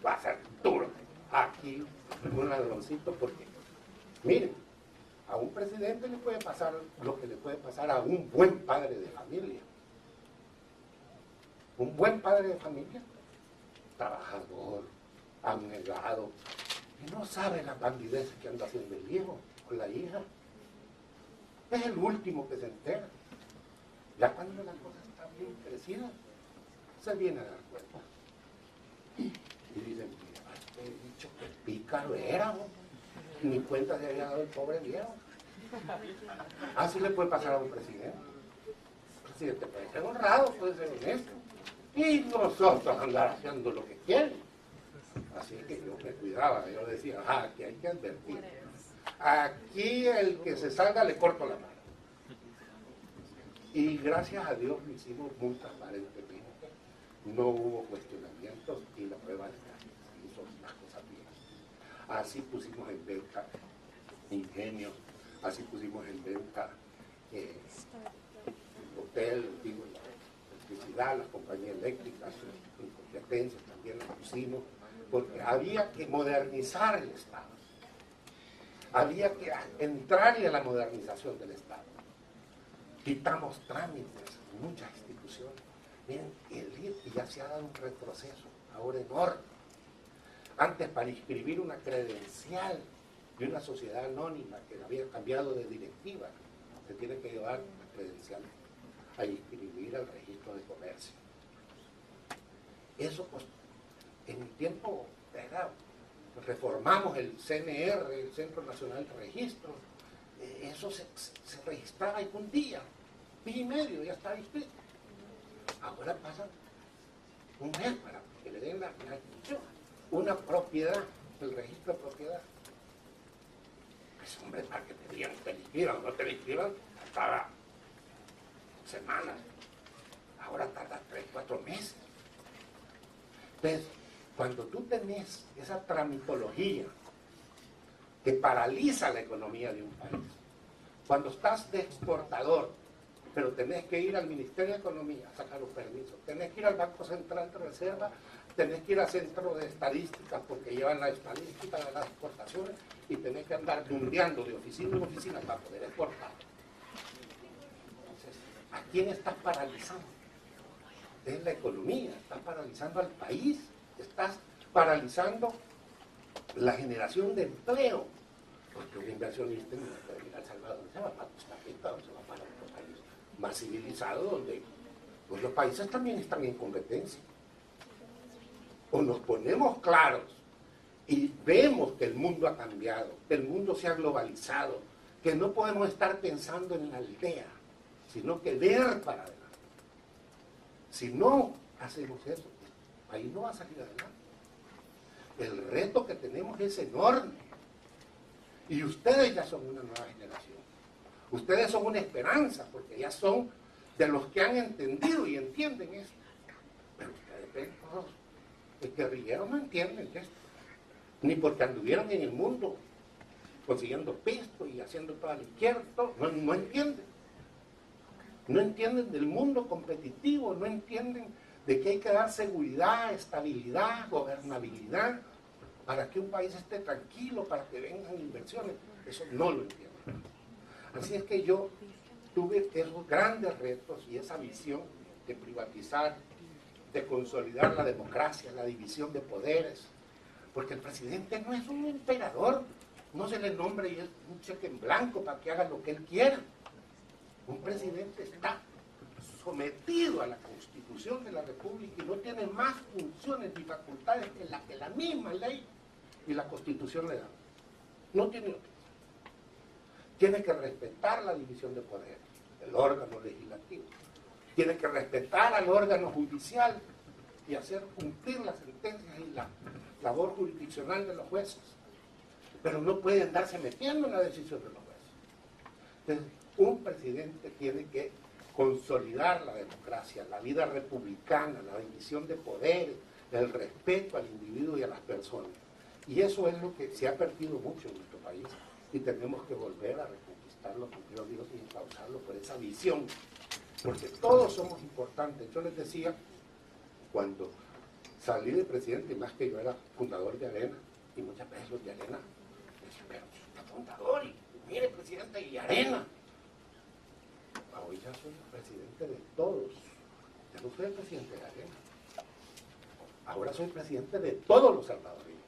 va a ser duro. Aquí un ladroncito porque, miren, A un presidente le puede pasar lo que le puede pasar a un buen padre de familia. Un buen padre de familia, trabajador, abnegado, y no sabe las bandideces que anda haciendo el hijo o la hija. Es el último que se entera. Ya cuando la cosa está bien crecida, se viene a dar cuenta. Y dicen, mira, este dicho que pícaro era, ¿no? Ni cuenta se había dado el pobre viejo. Así le puede pasar a un presidente. El presidente puede ser honrado, puede ser honesto. Y nosotros andar haciendo lo que quieren. Así que yo me cuidaba, yo decía, aquí hay que advertir. Aquí el que se salga le corto la mano. Y gracias a Dios lo hicimos muy transparentemente. No hubo cuestionamientos y la prueba de que hizo las cosas bien. Así pusimos en venta ingenios, así pusimos en venta hotel, digo, electricidad, las compañías eléctricas, en competencias también las pusimos, porque había que modernizar el Estado. Había que entrar en la modernización del Estado. Quitamos trámites, muchas instituciones. Miren, y ya se ha dado un retroceso, ahora enorme. Antes, para inscribir una credencial de una sociedad anónima que había cambiado de directiva, se tiene que llevar la credencial a inscribir al registro de comercio. Eso, pues, en mi tiempo, reformamos el CNR, el Centro Nacional de Registro. Eso se registraba en un día y medio, ya estaba inscrito. Ahora pasa un mes para que le den la una propiedad, el registro de propiedad. Pues hombre, para que te digan, te la inscriban o no te la inscriban, tardaba semanas. Ahora tarda 3, 4 meses. Entonces, cuando tú tenés esa tramitología que paraliza la economía de un país, cuando estás de exportador, pero tenés que ir al Ministerio de Economía a sacar los permisos, tenés que ir al Banco Central de Reserva, tenés que ir al Centro de Estadísticas porque llevan la estadística de las exportaciones y tenés que andar dundeando de oficina en oficina para poder exportar. Entonces, ¿a quién estás paralizando? Es la economía, estás paralizando al país, estás paralizando la generación de empleo, porque un inversionista no puede ir a El Salvador, se va para Costa Rica, se va para otro país más civilizado, donde pues, los países también están en competencia. O nos ponemos claros y vemos que el mundo ha cambiado, que el mundo se ha globalizado, que no podemos estar pensando en la aldea, sino que ver para adelante. Si no hacemos eso, el país no va a salir adelante. El reto que tenemos es enorme. Y ustedes ya son una nueva generación. Ustedes son una esperanza, porque ya son de los que han entendido y entienden esto. Pero ustedes ven todos. Los guerrilleros no entienden esto. Ni porque anduvieron en el mundo consiguiendo pisto y haciendo toda la izquierda. No entienden. No entienden del mundo competitivo, no entienden de que hay que dar seguridad, estabilidad, gobernabilidad, para que un país esté tranquilo, para que vengan inversiones. Eso no lo entienden. Así es que yo tuve esos grandes retos y esa visión de privatizar, de consolidar la democracia, la división de poderes, porque el presidente no es un emperador, no se le nombra y es un cheque en blanco para que haga lo que él quiera. Un presidente está sometido a la Constitución de la República y no tiene más funciones ni facultades que la misma ley y la Constitución le da. No tiene otra. Tiene que respetar la división de poderes, el órgano legislativo. Tiene que respetar al órgano judicial y hacer cumplir las sentencias y la labor jurisdiccional de los jueces. Pero no puede andarse metiendo en la decisión de los jueces. Entonces, un presidente tiene que consolidar la democracia, la vida republicana, la división de poderes, el respeto al individuo y a las personas. Y eso es lo que se ha perdido mucho en nuestro país y tenemos que volver a reconquistarlo, porque yo digo, sin causarlo por esa visión, porque todos somos importantes. Yo les decía, cuando salí de presidente, y más que yo era fundador de Arena, y muchas veces los de Arena me decían, pero usted es fundador y mire, presidente, y Arena. Hoy ya soy presidente de todos. Ya no soy el presidente de Arena. Ahora soy presidente de todos los salvadoreños.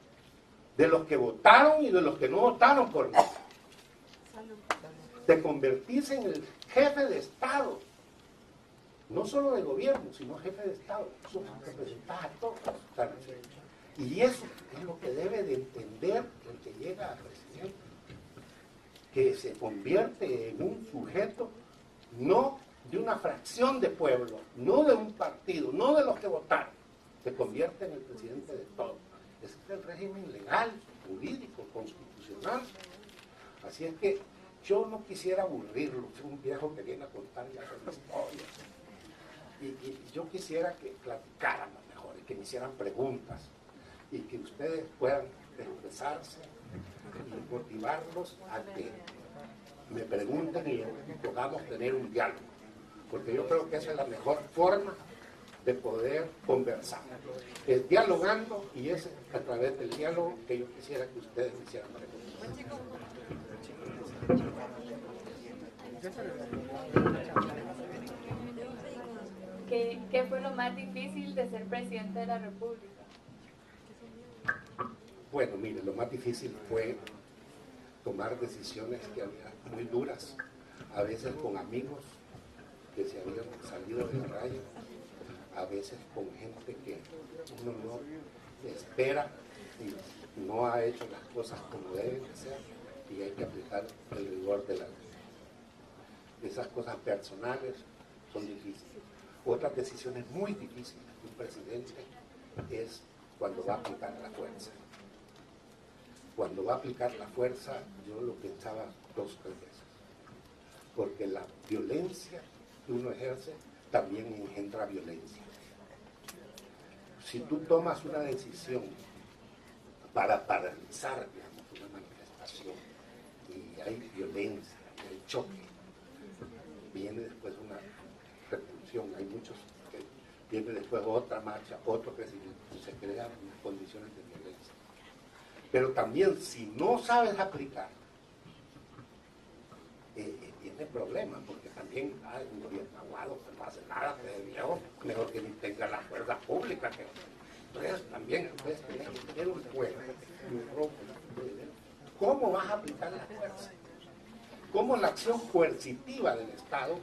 De los que votaron y de los que no votaron por mí. Te convertís en el jefe de Estado. No solo de gobierno, sino jefe de Estado. Representás a todos. Y eso es lo que debe de entender el que llega a presidente. Que se convierte en un sujeto no de una fracción de pueblo, no de un partido, no de los que votaron. Se convierte en el presidente de todos. Ese es el régimen legal, jurídico, constitucional. Así es que yo no quisiera aburrirlo, soy un viejo que viene a contar ya sus historias. Y yo quisiera que platicáramos mejor, y que me hicieran preguntas, y que ustedes puedan expresarse y motivarlos a que me pregunten y podamos tener un diálogo. Porque yo creo que esa es la mejor forma de poder conversar. Es dialogando, y es a través del diálogo que yo quisiera que ustedes me hicieran preguntas. ¿Qué fue lo más difícil de ser presidente de la República? Bueno, mire, lo más difícil fue tomar decisiones que había muy duras, a veces con amigos que se habían salido de la raya, a veces con gente que uno no espera y no ha hecho las cosas como deben de ser, y hay que aplicar el rigor de la ley. Esas cosas personales son difíciles. Otras decisiones muy difíciles de un presidente es cuando va a aplicar la fuerza. Cuando va a aplicar la fuerza, yo lo pensaba 2 o 3 veces. Porque la violencia que uno ejerce también engendra violencia. Si tú tomas una decisión para paralizar, digamos, una manifestación, y hay violencia, y hay choque, viene después una repulsión, hay muchos que viene después otra marcha, otro crecimiento, se crean unas condiciones de violencia. Pero también si no sabes aplicar, tiene problemas, porque también hay un gobierno aguado que no hace nada, que viejo, mejor que ni tenga la fuerza pública. Entonces también tienes que tener un pueblo. ¿Cómo vas a aplicar la fuerza? ¿Cómo la acción coercitiva del Estado,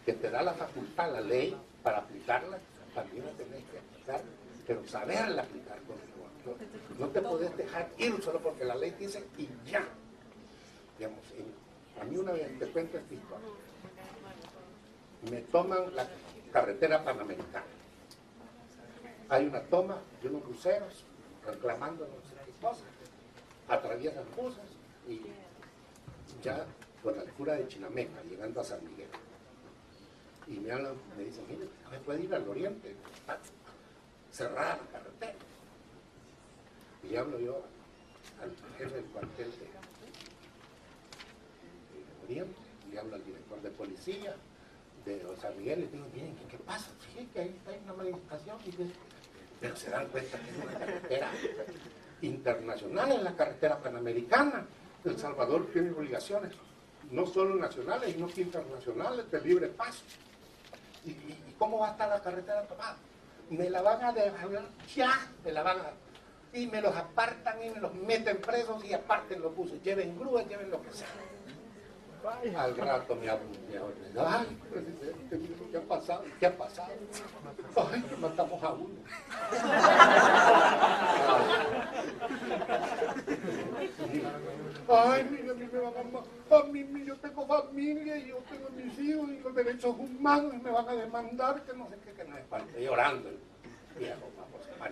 que te da la facultad, la ley, para aplicarla, también la tenés que aplicar, pero saberla aplicar con rigor? No te podés dejar ir solo porque la ley dice y ya. Digamos, a mí una vez, te cuento esta historia, me toman la carretera panamericana. Hay una toma de unos cruceros reclamando no sé qué cosas, atraviesan buses y ya por la altura de Chinameca, llegando a San Miguel. Y me hablan, me dicen, mire, no me puede ir al oriente, está cerrada la carretera. Y hablo yo al jefe del cuartel de Oriente, y hablo al director de policía de San Miguel, y digo, miren, ¿qué pasa? Sí, que ahí hay una manifestación, pero se dan cuenta que es una carretera internacional, es la carretera panamericana. El Salvador tiene obligaciones, no solo nacionales, sino que internacionales, de libre paso. ¿Y cómo va a estar la carretera tomada? Me la van a dejar, ya me la van a... Y me los apartan y me los meten presos y aparten los buses, lleven grúas, lleven lo que sea. Al rato me hablan, ay, presidente, ¿qué ha pasado? ¿Qué ha pasado? Ay, que matamos a uno. Ay, mire, a mí me van a mí, yo tengo familia y yo tengo mis hijos y los derechos humanos y me van a demandar que no sé qué, que no es parte, llorando. Viejo, vamos a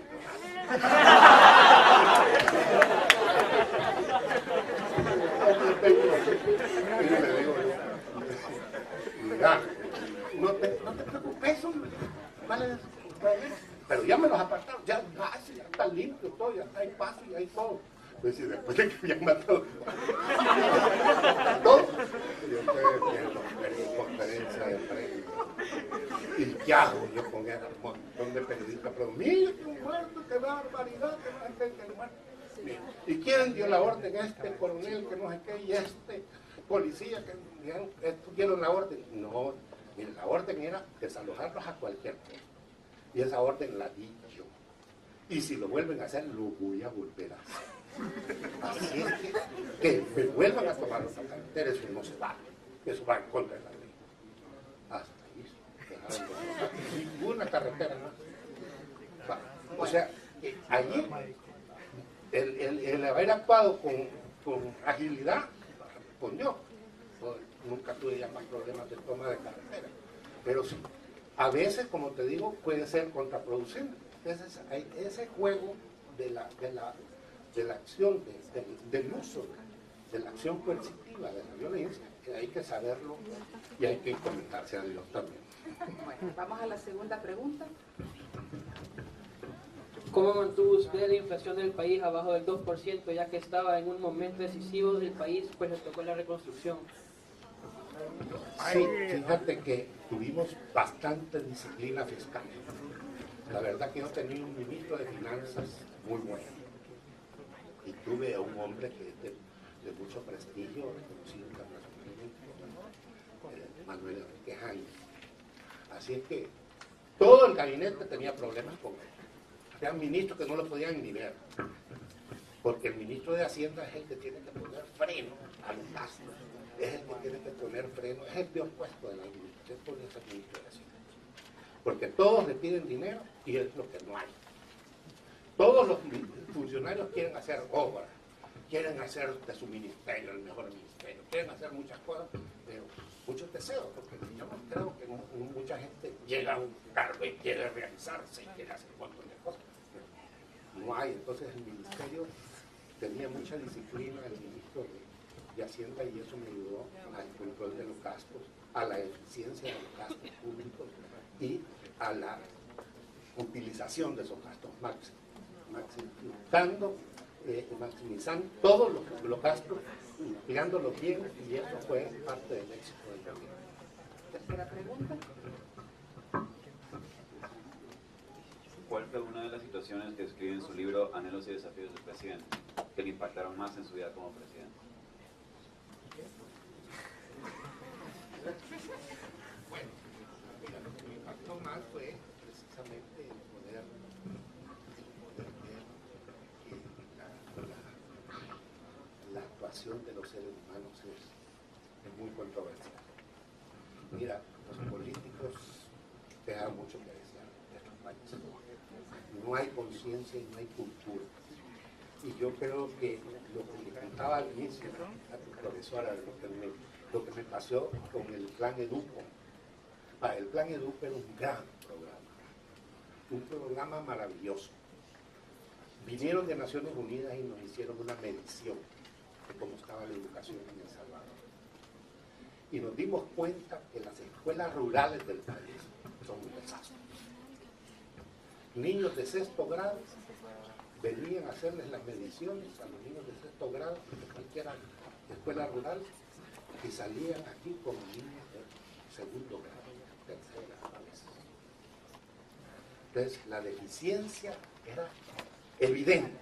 y le digo, mira, no te preocupes, hombre, vale, pero ya me los apartaron, ya está limpio todo, ya está, hay paso y hay todo. Pues si después de que me han matado todo, yo estoy conferencia de prensa. ¿Y qué hago yo con el montón de periodistas? Pero mira, que un muerto, qué barbaridad, que no sé qué, que muerto. ¿Y quién dio la orden? Este coronel, que no sé qué, y este policías que dieron la orden. No, mire, la orden era desalojarlos a cualquier tiempo. Y esa orden la di yo. Y si lo vuelven a hacer, lo voy a volver a hacer. Así es que me vuelvan a tomar los carreteras, eso no se va. Eso va en contra de la ley. Hasta ahí. Ninguna carretera más. Va. O sea, allí, el haber actuado con agilidad, pues yo nunca tuve ya más problemas de toma de carretera. Pero sí, a veces, como te digo, puede ser contraproducente. Entonces, ese juego de la acción, del uso, de la acción coercitiva, de la violencia, que hay que saberlo y hay que encomendarse a Dios también. Bueno, vamos a la segunda pregunta. ¿Cómo mantuvo usted la inflación del país abajo del 2%, ya que estaba en un momento decisivo del país, pues le tocó la reconstrucción? Sí, fíjate que tuvimos bastante disciplina fiscal. La verdad que yo tenía un ministro de finanzas muy bueno. Y tuve a un hombre que es de mucho prestigio, reconocido internacionalmente, Manuel Enrique Jaime. Así es que todo el gabinete tenía problemas con él. Había ministros que no lo podían ni ver. Porque el ministro de Hacienda es el que tiene que poner freno a los gastos. Es el que tiene que poner freno, es el peor puesto de la administración, por ese ministro de Hacienda. Porque todos le piden dinero y es lo que no hay. Todos los funcionarios quieren hacer obras, quieren hacer de su ministerio el mejor ministerio, quieren hacer muchas cosas, pero muchos deseos, porque yo no creo que mucha gente llega a un cargo y quiere realizarse y quiere hacer un montón de cosas. Pero no hay, entonces el ministerio tenía mucha disciplina, el ministro de Hacienda, y eso me ayudó al control de los gastos, a la eficiencia de los gastos públicos y a la utilización de esos gastos maximizando todos los gastos, empleándolos bien, y eso fue parte del éxito del gobierno. Tercera pregunta. ¿Cuál fue una de las situaciones que escribe en su libro Anhelos y Desafíos del Presidente que le impactaron más en su vida como presidente? Bueno, mira, lo que me impactó más fue precisamente el poder ver que la actuación de los seres humanos es muy controversial. Mira, los políticos dejan mucho que desear en estos países. No hay conciencia y no hay cultura. Y yo creo que lo que le contaba al inicio a tu profesora, lo que me pasó con el Plan Educo. El Plan Educo era un gran programa maravilloso. Vinieron de Naciones Unidas y nos hicieron una medición de cómo estaba la educación en El Salvador. Y nos dimos cuenta que las escuelas rurales del país son un desastre. Niños de sexto grado venían a hacerles las mediciones a los niños de sexto grado de cualquier escuela rural y salían aquí como niños de segundo grado, tercer grado a veces. Entonces la deficiencia era evidente.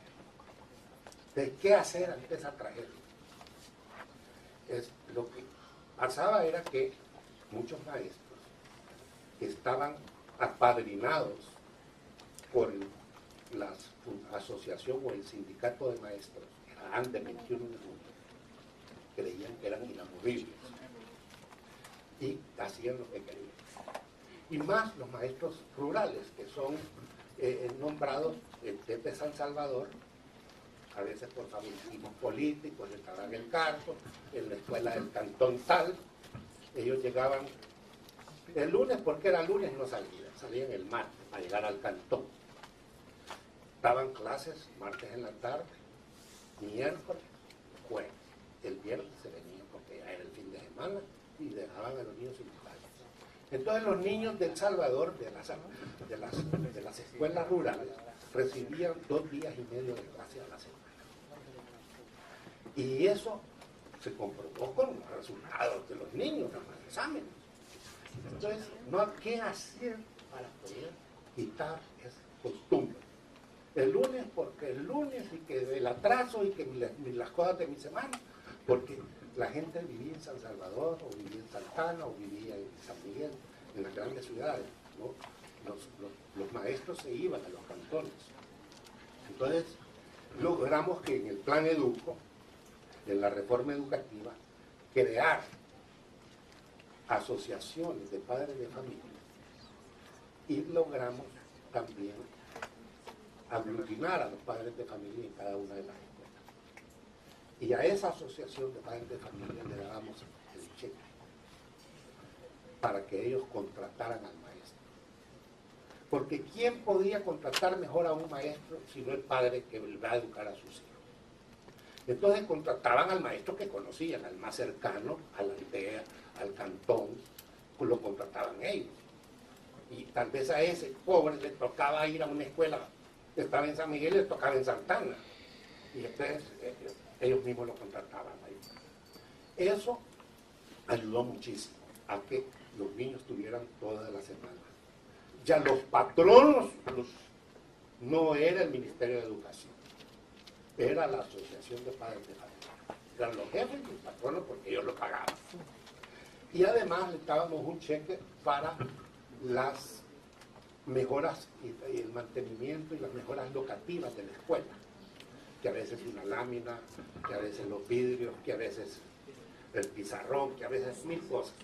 ¿De qué hacer ante esa tragedia? Lo que pasaba era que muchos maestros que estaban apadrinados por la asociación o el sindicato de maestros, eran de 21 de junio, creían que eran inamovibles y hacían lo que querían. Y más los maestros rurales, que son nombrados desde San Salvador, a veces por favoritismos políticos, les daban el cargo, en la escuela del cantón tal. Ellos llegaban el lunes, porque era lunes, no salían el martes a llegar al cantón. Daban clases martes en la tarde, miércoles, jueves. El viernes se venían porque ya era el fin de semana y dejaban a los niños sin clases. Entonces los niños de El Salvador, de las escuelas rurales, recibían 2 días y medio de clase a la semana. Y eso se comprobó con los resultados de los niños en los exámenes. Entonces, ¿qué hacer para poder quitar esa costumbre? El lunes, porque el lunes, y que el atraso, y que las cosas de mi semana, porque la gente vivía en San Salvador, o vivía en Santana, o vivía en San Miguel, en las grandes ciudades, ¿no? Los maestros se iban a los cantones. Entonces, logramos que en el Plan Educo, en la reforma educativa, crear asociaciones de padres de familia y logramos también aglutinar a los padres de familia en cada una de las escuelas. Y a esa asociación de padres de familia le dábamos el cheque para que ellos contrataran al maestro. Porque ¿quién podía contratar mejor a un maestro si no el padre que va a educar a sus hijos? Entonces contrataban al maestro que conocían, al más cercano, a la aldea, al cantón, pues lo contrataban ellos. Y tal vez a ese pobre le tocaba ir a una escuela que estaba en San Miguel y le tocaba en Santana. Y entonces ellos mismos lo contrataban ahí. Eso ayudó muchísimo a que los niños tuvieran todas las semanas. Ya los patronos no era el Ministerio de Educación, era la Asociación de Padres de Familia. Eran los jefes y los patronos porque ellos lo pagaban. Y además le dábamos un cheque para las mejoras y el mantenimiento y las mejoras locativas de la escuela, que a veces una lámina, que a veces los vidrios, que a veces el pizarrón, que a veces mil cosas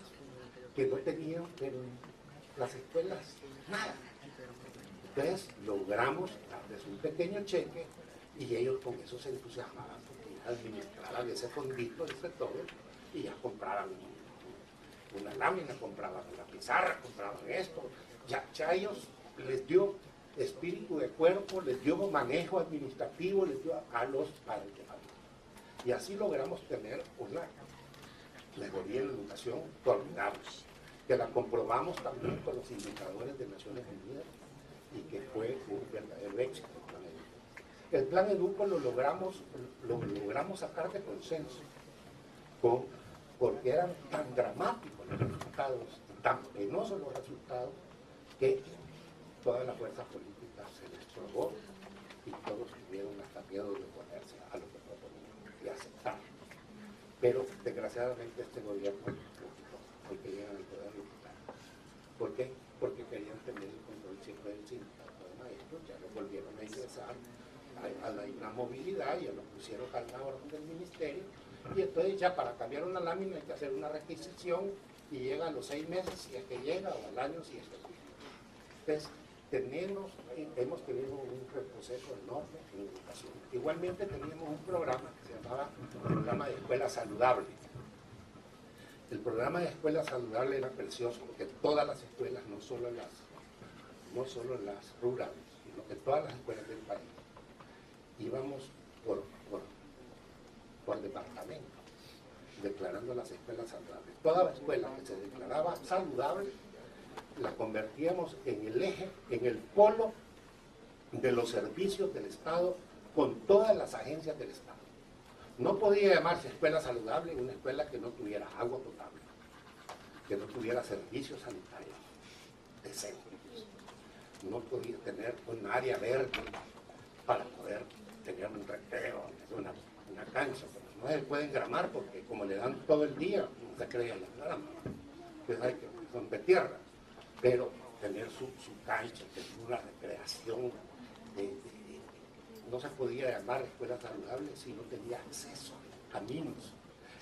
que no tenían en las escuelas nada. Entonces logramos darles un pequeño cheque y ellos con eso se entusiasmaban porque administraban ese fondito, ese todo, y ya compraban una lámina, compraban una pizarra, compraban esto. Ya ellos les dio espíritu de cuerpo, les dio manejo administrativo, les dio a los padres de familia. Y así logramos tener una mejoría en la educación formidable, que la comprobamos también con los indicadores de Naciones Unidas y que fue un verdadero éxito el Plan Educo. El Plan Educo lo logramos sacar de consenso, porque eran tan dramáticos los resultados, tan penosos los resultados, que todas las fuerzas políticas se les probó y todos tuvieron hasta miedo de oponerse a lo que proponían y aceptar. Pero desgraciadamente este gobierno porque llegan al poder lo quitaron. ¿Por qué? Porque querían tener el control siempre del sindicato de maestros, ya lo volvieron a ingresar a la inamovilidad, ya lo pusieron a la orden del ministerio, y entonces ya para cambiar una lámina hay que hacer una requisición y llega a los 6 meses si es que llega, o al año si es que llega. Entonces hemos tenido un retroceso enorme en educación. Igualmente teníamos un programa que se llamaba Programa de Escuela Saludable. El programa de Escuela Saludable era precioso porque todas las escuelas, no solo las rurales, sino que todas las escuelas del país, íbamos por departamento, declarando las escuelas saludables. Toda la escuela que se declaraba saludable la convertíamos en el eje, en el polo de los servicios del Estado con todas las agencias del Estado. No podía llamarse escuela saludable una escuela que no tuviera agua potable, que no tuviera servicios sanitarios decentes. No podía tener un área verde para poder tener un recreo, una cancha. No se puede engramar porque como le dan todo el día, no se crean las gramas. Entonces hay que, son de tierra. Pero tener su cancha, tener una recreación, no se podía llamar escuela saludable si no tenía acceso a caminos.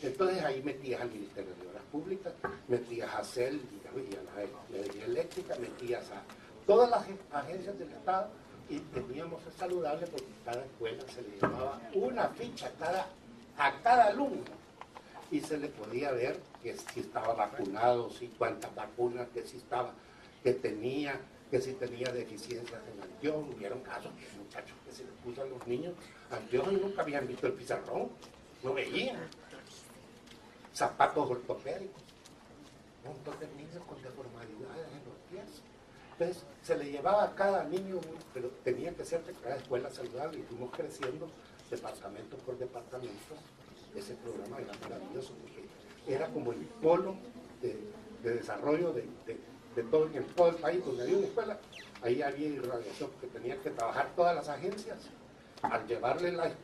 Entonces ahí metías al Ministerio de Obras Públicas, metías a CEL y a la energía eléctrica, metías a todas las agencias del Estado y teníamos el saludable porque cada escuela se le llevaba una ficha a cada alumno y se le podía ver que si estaba vacunado, si cuántas vacunas, que si estaba, que si tenía deficiencias en anteojos. Hubieron casos de muchachos que se les puso a los niños anteojos y nunca habían visto el pizarrón, no veían. Zapatos ortopédicos, un montón de niños con deformidades en los pies. Entonces se le llevaba a cada niño, pero tenía que ser de cada escuela saludable y fuimos creciendo departamento por departamento. Ese programa era maravilloso porque era como el polo de desarrollo de todo, en todo el país. Donde había una escuela, ahí había irradiación, porque tenían que trabajar todas las agencias. Al llevarle el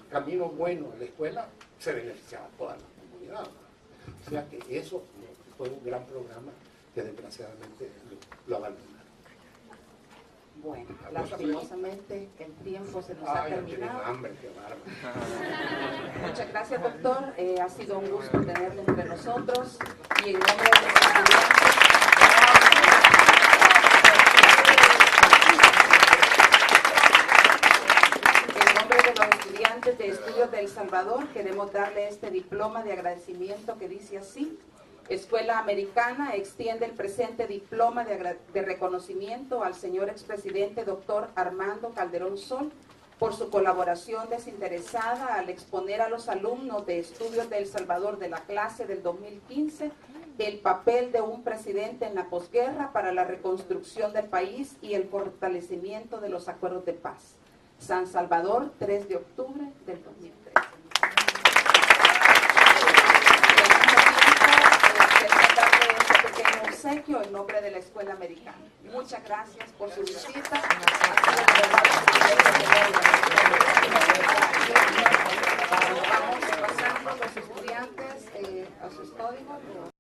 camino bueno a la escuela, se beneficiaba toda la comunidad. llegado. O sea que eso fue un gran programa que desgraciadamente lo abandonaron. Bueno, lastimosamente el tiempo se nos ha Ay, yo tengo terminado. hambre, qué bárbaro. Muchas gracias, doctor. Ha sido un gusto tenerle entre nosotros y en nombre de los estudiantes. En nombre de los estudiantes de Estudios de El Salvador, queremos darle este diploma de agradecimiento que dice así: Escuela Americana extiende el presente diploma de reconocimiento al señor expresidente doctor Armando Calderón Sol por su colaboración desinteresada al exponer a los alumnos de Estudios de El Salvador de la clase del 2015 el papel de un presidente en la posguerra para la reconstrucción del país y el fortalecimiento de los acuerdos de paz. San Salvador, 3 de octubre del 2013. Pequeño obsequio en nombre de la Escuela Americana. Muchas gracias por su visita. Vamos pasando los estudiantes a sus códigos.